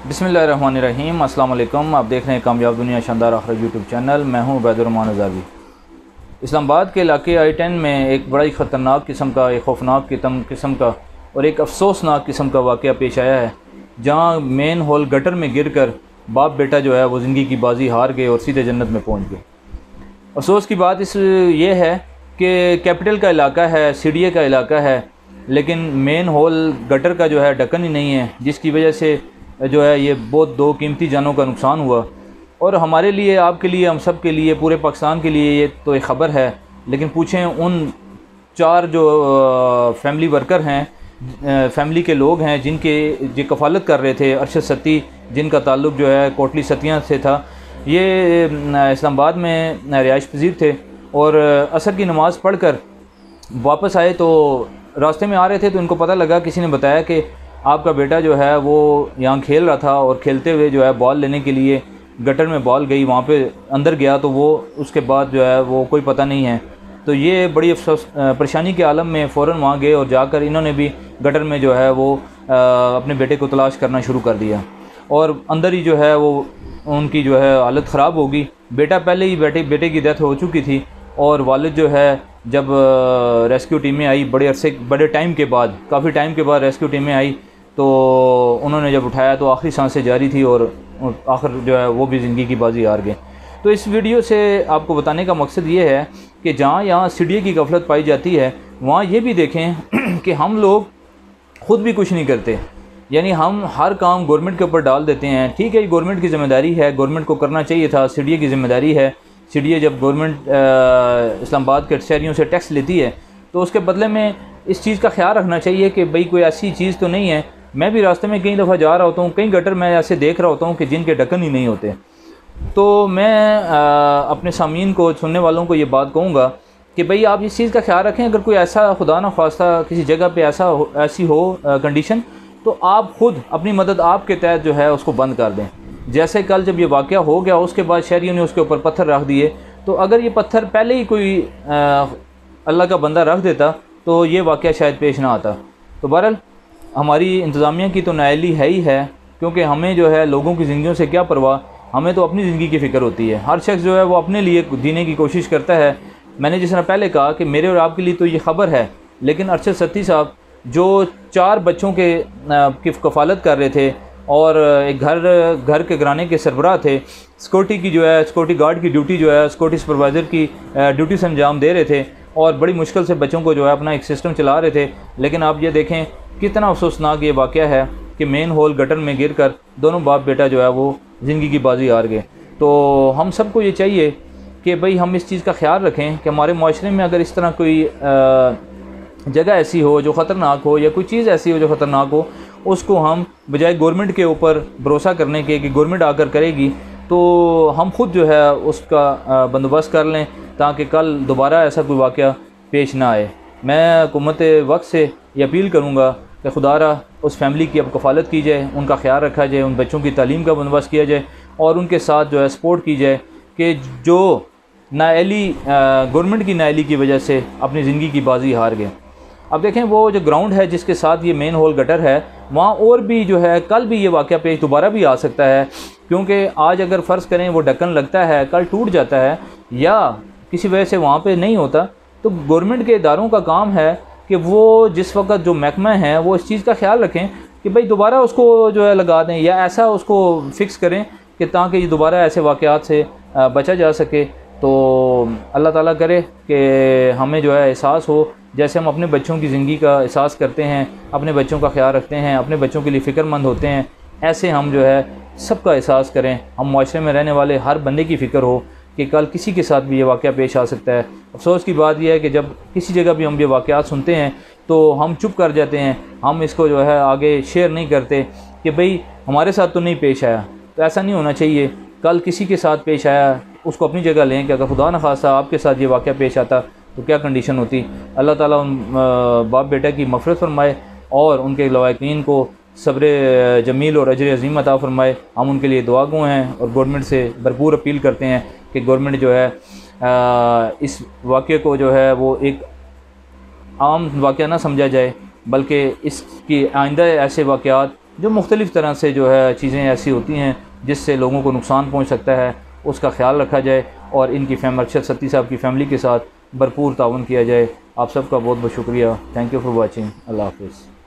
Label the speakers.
Speaker 1: बिस्मिल्लाहिर्रहमानिर्रहीम। अस्सलाम वालेकुम। आप देख रहे हैं कामयाब दुनिया शानदार आखिरत यूट्यूब चैनल। मैं हूं उबैदुर्रहमान अज़ावी। इस्लामाबाद के इलाके I-10 में एक बड़ा ही ख़तरनाक किस्म का, एक खौफनाक किस्म का और एक अफसोसनाक किस्म का वाक़या पेश आया है, जहां मेन होल गटर में गिर कर बाप बेटा जो है वो ज़िंदगी की बाजी हार गए और सीधे जन्नत में पहुँच गए। अफसोस की बात ये है कि कैपिटल का इलाका है, CDA का इलाका है, लेकिन मेन होल गटर का जो है ढक्कन ही नहीं है, जिसकी वजह से जो है ये बहुत दो कीमती जानों का नुकसान हुआ। और हमारे लिए, आपके लिए, हम सब के लिए, पूरे पाकिस्तान के लिए ये तो एक ख़बर है। लेकिन पूछें उन 4 जो फैमिली वर्कर हैं, फैमिली के लोग हैं जिनके जो कफ़ालत कर रहे थे, अरशद सत्ती, जिनका ताल्लुक़ जो है कोटली सतियाँ से था। ये इस्लामाबाद में रिहाइश पजीर थे और असर की नमाज़ पढ़ कर वापस आए तो रास्ते में आ रहे थे तो इनको पता लगा, किसी ने बताया कि आपका बेटा जो है वो यहाँ खेल रहा था और खेलते हुए जो है बॉल लेने के लिए गटर में बॉल गई, वहाँ पे अंदर गया तो वो उसके बाद जो है वो कोई पता नहीं है। तो ये बड़ी अफसोस परेशानी के आलम में फ़ौरन वहाँ गए और जाकर इन्होंने भी गटर में जो है वो अपने बेटे को तलाश करना शुरू कर दिया और अंदर ही जो है वो उनकी जो है हालत ख़राब होगी। बेटा पहले ही बेटे की डेथ हो चुकी थी और वालिद जो है जब रेस्क्यू टीमें आई, बड़े टाइम के बाद, काफ़ी टाइम के बाद रेस्क्यू टीमें आई तो उन्होंने जब उठाया तो आखिरी सांसें जारी थी और आखिर जो है वो भी ज़िंदगी की बाजी हार गए। तो इस वीडियो से आपको बताने का मकसद ये है कि जहाँ यहाँ CDA की गफलत पाई जाती है, वहाँ ये भी देखें कि हम लोग ख़ुद भी कुछ नहीं करते। यानी हम हर काम गवर्नमेंट के ऊपर डाल देते हैं। ठीक है, ये गवर्नमेंट की ज़िम्मेदारी है, गवर्नमेंट को करना चाहिए था, CDA की ज़िम्मेदारी है। CDA जब गवर्नमेंट इस्लामाबाद के शहरियों से टैक्स लेती है तो उसके बदले में इस चीज़ का ख्याल रखना चाहिए कि भाई कोई ऐसी चीज़ तो नहीं है। मैं भी रास्ते में कई दफ़ा जा रहा होता हूँ, कई गटर मैं ऐसे देख रहा होता हूँ कि जिनके ढक्कन ही नहीं होते। तो मैं अपने सामीन को, सुनने वालों को ये बात कहूँगा कि भाई आप इस चीज़ का ख्याल रखें। अगर कोई ऐसा खुदा न खास्ता किसी जगह पे ऐसी हो कंडीशन, तो आप ख़ुद अपनी मदद आपके तहत जो है उसको बंद कर दें। जैसे कल जब ये वाक़या हो गया उसके बाद शहरियों ने उसके ऊपर पत्थर रख दिए, तो अगर ये पत्थर पहले ही कोई अल्लाह का बंदा रख देता तो ये वाक़या शायद पेश ना आता। तो बहरहाल हमारी इंतज़ामिया की तो नाअहली है ही है, क्योंकि हमें जो है लोगों की ज़िंदगियों से क्या परवाह, हमें तो अपनी ज़िंदगी की फ़िक्र होती है। हर शख्स जो है वो अपने लिए जीने की कोशिश करता है। मैंने जिस तरह पहले कहा कि मेरे और आपके लिए तो ये ख़बर है, लेकिन अरशद सत्ती साहब जो 4 बच्चों की कफ़ालत कर रहे थे और एक घर के घराने के सरबराह थे, सिक्योरिटी की जो है, सिक्योरिटी गार्ड की ड्यूटी जो है, सिक्योरिटी सुपरवाइज़र की ड्यूटी से अंजाम दे रहे थे और बड़ी मुश्किल से बच्चों को जो है अपना एक सिस्टम चला रहे थे। लेकिन आप ये देखें कितना अफसोसनाक ये वाक़या है कि मेन होल गटर में गिर कर दोनों बाप बेटा जो है वो ज़िंदगी की बाजी हार गए। तो हम सबको ये चाहिए कि भाई हम इस चीज़ का ख्याल रखें कि हमारे माशरे में अगर इस तरह कोई जगह ऐसी हो जो ख़तरनाक हो या कोई चीज़ ऐसी हो जो ख़तरनाक हो, उसको हम बजाय गवर्नमेंट के ऊपर भरोसा करने के कि गवर्नमेंट आकर करेगी, तो हम खुद जो है उसका बंदोबस्त कर लें ताकि कल दोबारा ऐसा कोई वाक़या पेश ना आए। मैं हुकूमत वक्त से ये अपील करूँगा कि खुदारा उस फैमिली की अब कफ़ालत की जाए, उनका ख्याल रखा जाए, उन बच्चों की तालीम का बंदोबस्त किया जाए और उनके साथ जो है सपोर्ट की जाए कि जो नाअहली, गवर्नमेंट की नाअहली की वजह से अपनी ज़िंदगी की बाजी हार गए। अब देखें वो जो ग्राउंड है जिसके साथ ये मेन होल गटर है, वहाँ और भी जो है कल भी ये वाक़या पेश दोबारा भी आ सकता है, क्योंकि आज अगर फ़र्ज़ करें वो ढक्कन लगता है, कल टूट जाता है या किसी वजह से वहाँ पे नहीं होता, तो गवर्नमेंट के इदारों का काम है कि वो जिस वक्त जो महकमा है वो इस चीज़ का ख्याल रखें कि भाई दोबारा उसको जो है लगा दें या ऐसा उसको फ़िक्स करें कि ताकि दोबारा ऐसे वाक़यात से बचा जा सके। तो अल्लाह ताला करे कि हमें जो है एहसास हो, जैसे हम अपने बच्चों की ज़िंदगी का एहसास करते हैं, अपने बच्चों का ख्याल रखते हैं, अपने बच्चों के लिए फ़िक्रमंद होते हैं, ऐसे हम जो है सबका एहसास करें। हम माशरे में रहने वाले हर बंदे की फ़िक्र हो कि कल किसी के साथ भी ये वाक़या पेश आ सकता है। अफसोस की बात यह है कि जब किसी जगह भी हम ये वाक़यात सुनते हैं तो हम चुप कर जाते हैं, हम इसको जो है आगे शेयर नहीं करते कि भाई हमारे साथ तो नहीं पेश आया। तो ऐसा नहीं होना चाहिए। कल किसी के साथ पेश आया, उसको अपनी जगह लें कि अगर खुदा न खास्ता आपके साथ ये वाक़या पेश आता तो क्या कंडीशन होती। अल्लाह ताला उन बाप बेटा की मग़फ़िरत फरमाए और उनके लवाकिन को सब्र जमील और अजर अज़ीम अता फ़रमाए। हम उनके लिए दुआ गो हैं और गवर्नमेंट से भरपूर अपील करते हैं कि गवर्नमेंट जो है इस वाक़े को जो है वो एक आम वाक़या ना समझा जाए, बल्कि इसकी आइंदा ऐसे वाक़यात जो मुख्तलिफ़ तरह से जो है चीज़ें ऐसी होती हैं जिससे लोगों को नुकसान पहुँच सकता है, उसका ख्याल रखा जाए और इनकी अरशद सत्ती साहब की फ़ैमिली के साथ भरपूर ताउन किया जाए। आप सबका बहुत बहुत शुक्रिया। Thank you for watching. Allah हाफ़िज़।